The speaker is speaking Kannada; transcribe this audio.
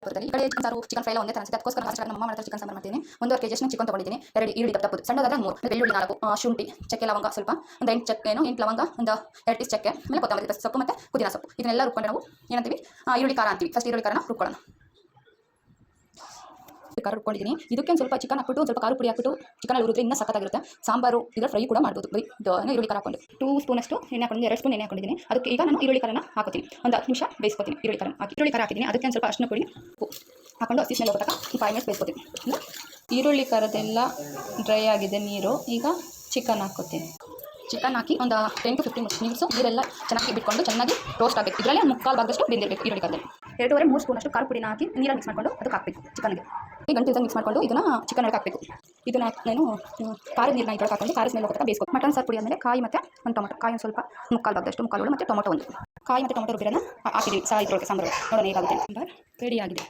ಬರ್ತದೆ ಈ ಕಡೆ ಚಿಕನ್ ಸಾರು ಚಿಕನ್ ಫ್ರೈ ಎಲ್ಲ ಒಂದೇ ತರ ಅನ್ಸುತ್ತೆ. ಅದಕ್ಕೋಸ್ಕರ ನಮ್ಮ ಮಾಡ್ತಾರೆ ಚಿಕನ್ ಸಾಂಬಾರು ಮಾಡ್ತೀನಿ. 1.5 kg ಚಿಕನ್ ತೊಗೊಂಡಿದ್ದೀನಿ. 2 ಈರುಳ್ಳಿ ದಪ್ಪದು ಸಣ್ಣದಾದ 3 ಬೆಳ್ಳುಳ್ಳಿ 4 ಶುಂಠಿ ಚಕ್ಕೆ ಲವಂಗ ಸ್ವಲ್ಪ ಒಂದು 8 ಚಕ್ಕೆ 8 ಲವಂಗ ಒಂದು 2 ಪೀಸ್ ಚಕ್ಕೆ ಆಮೇಲೆ ಕೊತ್ತಂಬರಿ ಸೊಪ್ಪು ಮತ್ತು ಪುದೀನ ಸೊಪ್ಪು ಇದನ್ನೆಲ್ಲ ರುಬ್ಕೊಂಡು ನಾವು ಏನಂತೀವಿ ಈರುಳ್ಳಿ ಖಾರ ಅಂತೀವಿ. ಫಸ್ಟ್ ಈರುಳ್ಳಿ ಖಾರನ ರುಬ್ಕೊಳ್ಳೋಣ. ಖಾರ ರುಬ್ಕೊಂಡಿದ್ದೀನಿ. ಇದಕ್ಕೆ ಒಂದು ಸ್ವಲ್ಪ ಚಿಕನ್ ಹಾಕ್ಬಿಟ್ಟು ಸ್ವಲ್ಪ ಖಾರ ಪುಡಿ ಹಾಕ್ಬಿಟ್ಟು ಚಿಕನ್ ಉರಿದ್ರೆ ಇನ್ನೂ ಸಖತ್ತಾಗಿರುತ್ತೆ. ಸಾಂಬಾರು ಇದರ ಫ್ರೈ ಕೂಡ ಮಾಡ್ಬೋದು. ಬರೀ ಈರುಳ್ಳಿ ಖಾರ ಹಾಕೊಂಡು 2 ಸ್ಪೂನಷ್ಟು ಎಣ್ಣೆ ಹಾಕೊಂಡು 2 ಸ್ಪೂನ್ ಎಣ್ಣೆ ಹಾಕೊಂಡಿದ್ದೀನಿ. ಅದಕ್ಕೆ ಈಗ ನಾನು ಈರುಳ್ಳಿ ಖಾರನ ಹಾಕೋತೀನಿ. ಒಂದು 10 ನಿಮಿಷ ಬೇಯಿಸ್ಕೊತೀನಿ. ಈರುಳ್ಳಿ ಖಾರ ಹಾಕಿದ್ದೀನಿ. ಅದಕ್ಕೆ ಒಂದು ಸ್ವಲ್ಪ ಅರಿಶಿನ ಪುಡಿ ಹಾಕೊಂಡು ಹಸಿ ಸ್ಮೆಲ್ ಹೋಗ್ತಕ್ಕ 5 ಮಿನಿಟ್ಸ್ ಬೇಯಿಸ್ಕೊತೀನಿ. ಈರುಳ್ಳಿ ಖಾರದೆಲ್ಲ ಡ್ರೈ ಆಗಿದೆ ನೀರು. ಈಗ ಚಿಕನ್ ಹಾಕ್ಕೊತೀನಿ. ಚಿಕನ್ ಹಾಕಿ ಒಂದು 10 to 15 ಮಿನಿಟ್ಸು ನೀರೆಲ್ಲ ಚೆನ್ನಾಗಿ ಬಿಟ್ಕೊಂಡು ಚೆನ್ನಾಗಿ ರೋಸ್ಟ್ ಆಗಬೇಕು. ಇದರಲ್ಲಿ 1/4 ಭಾಗದಷ್ಟು ಬೆಂದಿರಬೇಕು ಈರುಳ್ಳಿ ಖಾರದಲ್ಲಿ. 2.5-3 ಸ್ಪೂನಷ್ಟು ಖಾರ ಪುಡಿನ ಹಾಕಿ ನೀರಲ್ಲಿ ಮಿಕ್ಸ್ ಮಾಡಿಕೊಂಡು ಅದಕ್ಕೆ ಹಾಕಬೇಕು. ಚಿಕನ್ಗೆ ಈ ಗಂಟೆ ಮಿಕ್ಸ್ ಮಾಡಿಕೊಂಡು ಇದನ್ನು ಚಿಕನ್ ಒಳಗೆ ಹಾಕಬೇಕು. ಇದನ್ನು ನಾನು ಖಾರದ ನೀರನ್ನ ಇದ್ರೊಳಗೆ ಹಾಕೊಂಡು ಖಾರ ಸ್ಮೆಲ್ ಹೋಗ್ತಾ ಬೇಯಿಸ್ಕೊಂಡು ಮಟನ್ ಸಾರು ಪುಡಿ ಆದಮೇಲೆ ಕಾಯಿ ಮತ್ತು ಒಂದು ಟೊಮೊಟೊ ಕಾಯಿ ಒಂದು ಸ್ವಲ್ಪ 1/4 ಭಾಗದಷ್ಟು ಮುಕ್ಕಾಲು ಮತ್ತು ಟೊಮೊಟೊ ಒಂದು ಕಾಯಿ ಮತ್ತು ಟೊಮೊಟೊ ರುಬ್ಬಿರೋಣ ಹಾಕಿದ್ದೀವಿ ಇದ್ರೊಳಗೆ ಸಾಂಬಾರು. ನೋಡೋಣ ಹೇಗಾಗುತ್ತೆ. ಸಾಂಬಾರು ರೆಡಿ ಆಗಿದೆ.